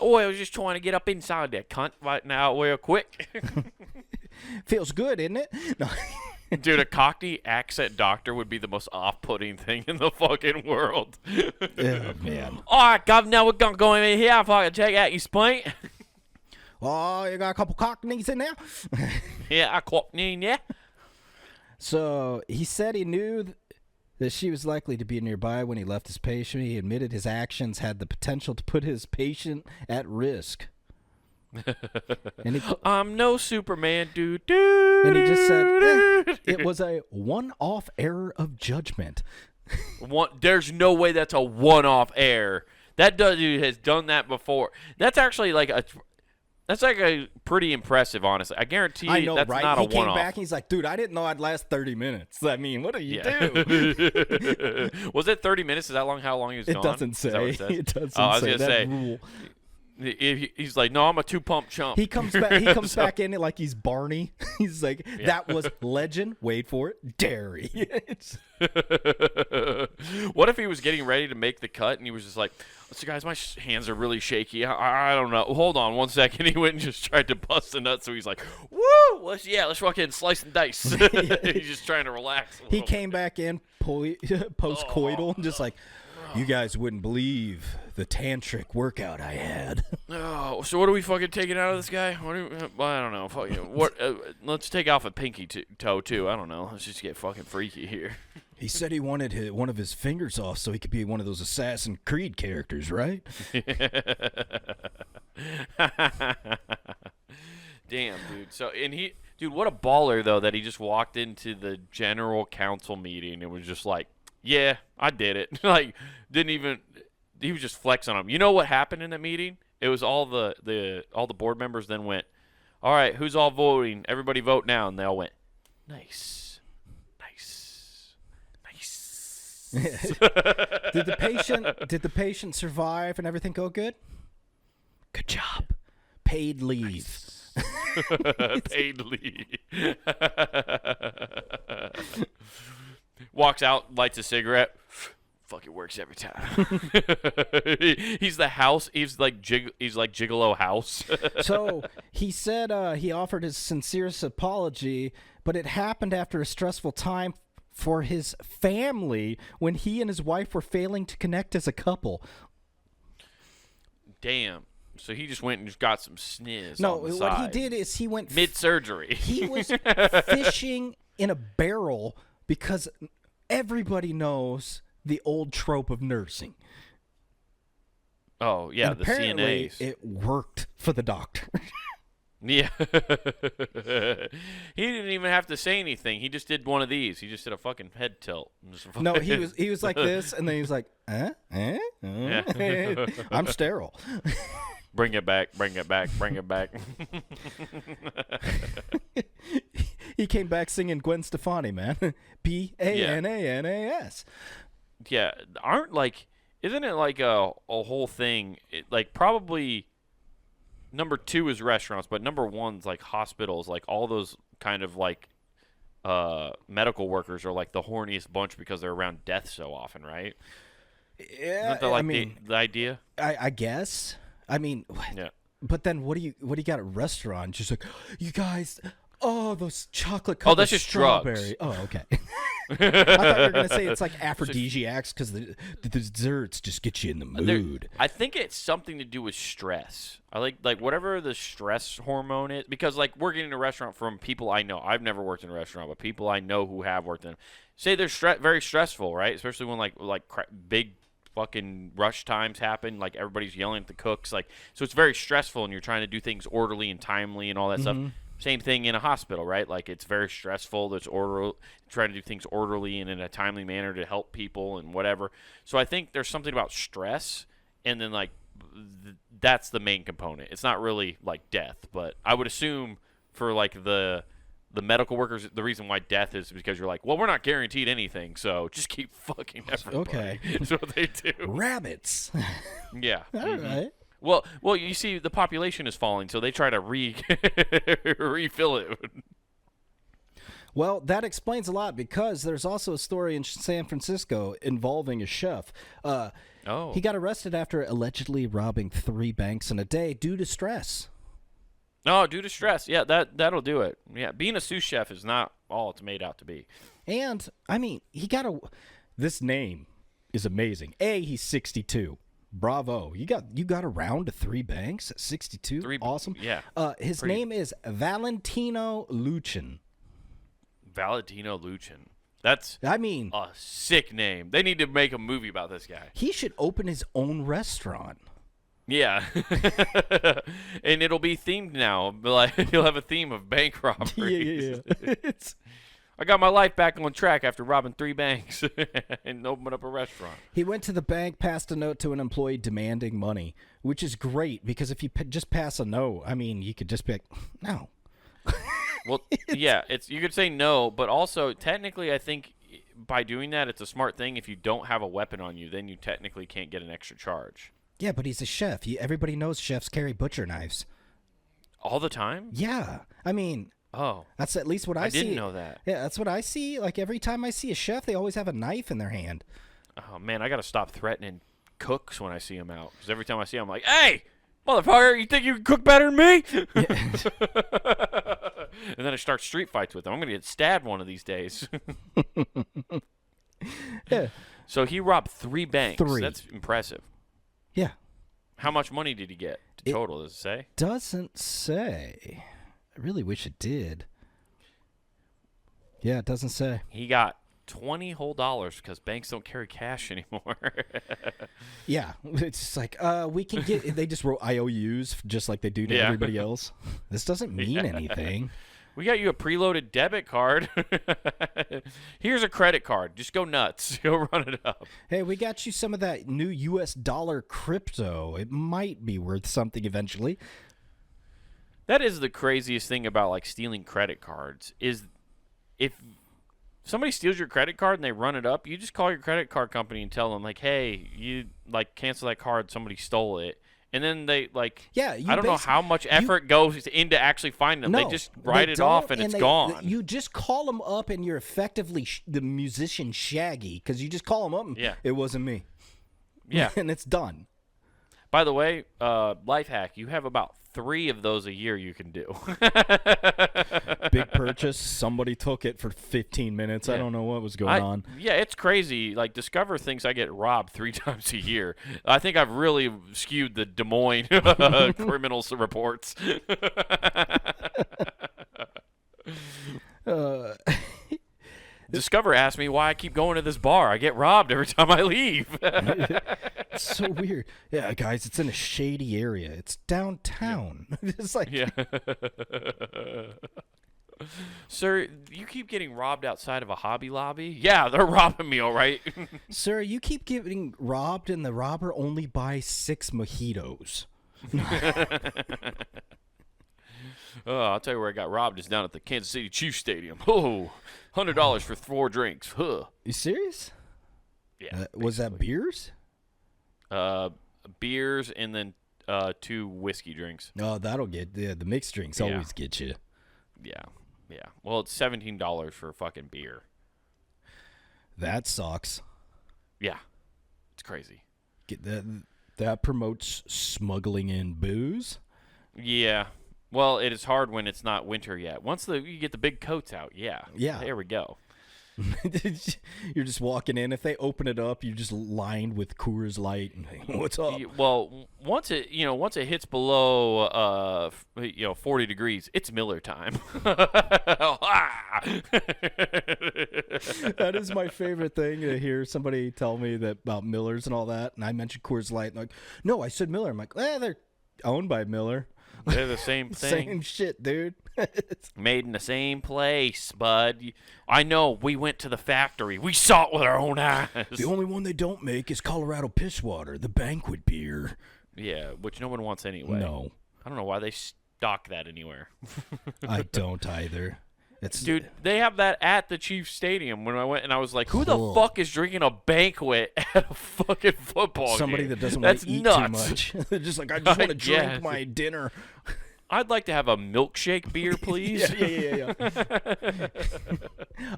I was just trying to get up inside that cunt right now real quick. Feels good, isn't it? No. Dude, a Cockney accent doctor would be the most off-putting thing in the fucking world. Oh, man. All right, Governor, we're going to go in here if I can check out your spine. Oh, you got a couple Cockneys in there? Yeah, a Cockney, yeah. So he said he knew that she was likely to be nearby when he left his patient. He admitted his actions had the potential to put his patient at risk. And I'm no Superman, dude. And he just said, it was a one-off error of judgment. There's no way that's a one-off error. That dude has done that before. That's actually like That's like a pretty impressive, honestly. I guarantee I know, that's right? not He a came one-off. back and he's like, dude, I didn't know I'd last 30 minutes. I mean, what do you do? Was it 30 minutes? Is that how long he was It gone? doesn't Is that what say. it says? It doesn't Oh, I was say gonna that say. rule. He's like, no, I'm a 2-pump chump. He comes back. He comes So- back in it like he's Barney. He's like, that was legend. Wait for it, dairy. It's- What if he was getting ready to make the cut and he was just like, so guys, my hands are really shaky. I don't know. Hold on 1 second. He went and just tried to bust a nut. So he's like, woo, let's fucking slice and dice. He's just trying to relax. he came back in post-coital and just like, you guys wouldn't believe the tantric workout I had. Oh, so what are we fucking taking out of this guy? Well, I don't know. Fuck you. What? Let's take off a pinky toe too. I don't know. Let's just get fucking freaky here. He said he wanted one of his fingers off so he could be one of those Assassin's Creed characters, right? Damn, dude. So dude, what a baller though that he just walked into the general council meeting and was just like, yeah, I did it. Like, he was just flexing on him. You know what happened in that meeting? It was all the board members then went, all right, who's all voting? Everybody vote now. And they all went, nice. Did the patient survive and everything go good? Good job. Paid leave. Paid leave. Walks out, lights a cigarette. Fucking works every time. He's the house. He's like Gigolo House. So he said he offered his sincerest apology, but it happened after a stressful time for his family when he and his wife were failing to connect as a couple. Damn. So he just went and just got some sniz. No, on the what side. he did is he went mid-surgery. He was fishing in a barrel because everybody knows the old trope of nursing. Oh, yeah, and the apparently CNAs. it worked for the doctor. Yeah. He didn't even have to say anything. He just did one of these. He just did a fucking head tilt. No, he was like this, and then he was like, Yeah. I'm sterile. Bring it back, bring it back, bring it back. He came back singing Gwen Stefani, man. Banas. Yeah, isn't it like a whole thing? Like probably number 2 is restaurants, but number 1's like hospitals, like all those kind of like medical workers are like the horniest bunch because they're around death so often, right? Yeah, Isn't that like the idea? I guess. I mean, Yeah. But then what do you got at restaurants? Just like, you guys, those chocolate covered that's just strawberry. drugs. Oh, okay. I thought you were gonna say it's like aphrodisiacs because the desserts just get you in the mood. I think it's something to do with stress. I like whatever the stress hormone is, because like working in a restaurant from people I know. I've never worked in a restaurant, but people I know who have worked in them say they're very stressful, right? Especially when big fucking rush times happen, like everybody's yelling at the cooks, like, so it's very stressful and you're trying to do things orderly and timely and all that stuff. Same thing in a hospital, right? Like it's very stressful. There's trying to do things orderly and in a timely manner to help people and whatever. So I think there's something about stress, and then like that's the main component. It's not really like death, but I would assume for like the medical workers, the reason why death is because you're like, well, we're not guaranteed anything, so just keep fucking everybody. Okay. That's what they do. Rabbits. Yeah. All right. Well, you see, the population is falling, so they try to refill it. Well, that explains a lot because there's also a story in San Francisco involving a chef. He got arrested after allegedly robbing 3 banks in a day due to stress. No, due to stress. Yeah, that'll do it. Yeah, being a sous chef is not all it's made out to be. And I mean, this name is amazing. He's 62. Bravo. You got around to 3 banks at 62. Awesome. Yeah. His name is Valentino Luchin. Valentino Luchin. That's a sick name. They need to make a movie about this guy. He should open his own restaurant. Yeah. And it'll be themed now. Like he'll have a theme of bank robberies. Yeah. I got my life back on track after robbing 3 banks and opening up a restaurant. He went to the bank, passed a note to an employee demanding money, which is great because if you just pass a note, I mean, you could just be like, no. Well, yeah, you could say no, but also technically I think by doing that it's a smart thing. If you don't have a weapon on you, then you technically can't get an extra charge. Yeah, but he's a chef. Everybody knows chefs carry butcher knives. All the time? Yeah. I mean, Oh. that's at least what I see. I didn't know that. Yeah, that's what I see. Like every time I see a chef, they always have a knife in their hand. Oh, man, I got to stop threatening cooks when I see them out. Because every time I see them, I'm like, hey, motherfucker, you think you can cook better than me? And then I start street fights with them. I'm going to get stabbed one of these days. Yeah. So he robbed 3 banks. 3. That's impressive. Yeah. How much money did he get total, does it say? Doesn't say. I really wish it did. Yeah, it doesn't say. He got $20 whole because banks don't carry cash anymore. Yeah, it's just like we can get. They just wrote IOUs just like they do to everybody else. This doesn't mean anything. We got you a preloaded debit card. Here's a credit card. Just go nuts. Go run it up. Hey, we got you some of that new U.S. dollar crypto. It might be worth something eventually. That is the craziest thing about like stealing credit cards is if somebody steals your credit card and they run it up, you just call your credit card company and tell them like, hey, you like cancel that card, somebody stole it. And then they like, I don't know how much effort goes into actually finding them. No, they just write it off and it's gone. You just call them up and you're effectively the musician Shaggy because you just call them up and it wasn't me. Yeah. And it's done. By the way, life hack, you have about 3 of those a year you can do. Big purchase. Somebody took it for 15 minutes. I don't know what was going on. Yeah, it's crazy. Like, Discover thinks I get robbed 3 times a year. I think I've really skewed the Des Moines criminal reports. Discover asked me why I keep going to this bar. I get robbed every time I leave. It's so weird. Yeah, guys, it's in a shady area. It's downtown. It's like, Sir, you keep getting robbed outside of a Hobby Lobby? Yeah, they're robbing me, all right. Sir, you keep getting robbed and the robber only buys 6 mojitos. Oh, I'll tell you where I got robbed is down at the Kansas City Chiefs Stadium. Oh, $100 for 4 drinks. Huh. You serious? Yeah. Was that beers? Beers and then 2 whiskey drinks. Oh, that'll get the mixed drinks always get you. Yeah. Well, it's $17 for a fucking beer. That sucks. Yeah. It's crazy. That promotes smuggling in booze. Yeah. Well, it is hard when it's not winter yet. Once you get the big coats out, yeah. There we go. You're just walking in. If they open it up, you're just lined with Coors Light. And what's up? Well, once it hits below 40 degrees, it's Miller time. That is my favorite thing to hear somebody tell me that about Millers and all that. And I mentioned Coors Light. And like, no, I said Miller. I'm like, they're owned by Miller. They're the same thing. Same shit, dude. Made in the same place, bud. I know. We went to the factory. We saw it with our own eyes. The only one they don't make is Colorado Pisswater, the banquet beer. Yeah, which no one wants anyway. No. I don't know why they stock that anywhere. I don't either. Dude, they have that at the Chiefs Stadium when I went, and I was like, who the fuck is drinking a banquet at a fucking football Somebody game? that doesn't That's want to eat nuts. too much. They're just like, I just want to drink my dinner. I'd like to have a milkshake beer, please. Yeah.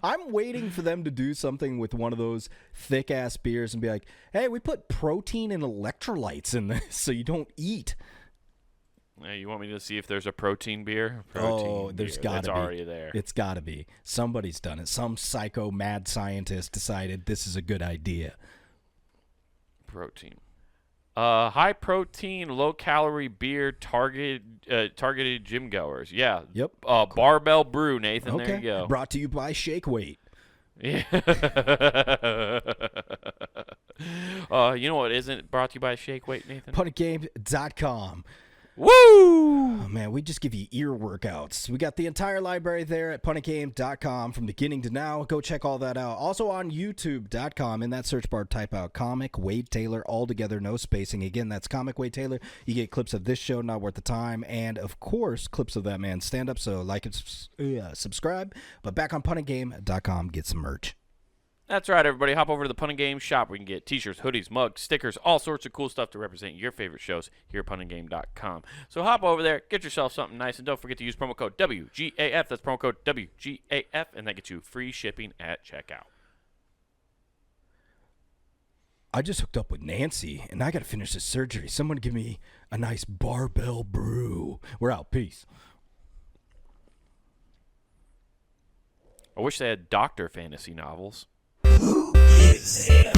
I'm waiting for them to do something with one of those thick-ass beers and be like, hey, we put protein and electrolytes in this so you don't eat. Hey, you want me to see if there's a protein beer? There's got to be. It's already there. It's got to be. Somebody's done it. Some psycho mad scientist decided this is a good idea. Protein. High protein, low calorie beer targeted gym goers. Yeah. Yep. Barbell Brew, Nathan. Okay. There you go. Brought to you by Shake Weight. Yeah. You know what isn't brought to you by Shake Weight, Nathan? Punitgame.com. Woo! Oh, man, we just give you ear workouts. We got the entire library there at punitgame.com from beginning to now. Go check all that out. Also on youtube.com. In that search bar, type out Comic Wade Taylor, all together, no spacing. Again, that's Comic Wade Taylor. You get clips of this show, Not Worth the Time, and, of course, clips of that man's stand-up. So like and subscribe. But back on punitgame.com, get some merch. That's right, everybody. Hop over to the Pun and Game shop. We can get t-shirts, hoodies, mugs, stickers, all sorts of cool stuff to represent your favorite shows here at punandgame.com. So hop over there, get yourself something nice, and don't forget to use promo code WGAF. That's promo code WGAF, and that gets you free shipping at checkout. I just hooked up with Nancy, and I got to finish this surgery. Someone give me a nice barbell brew. We're out. Peace. I wish they had doctor fantasy novels. Who gives a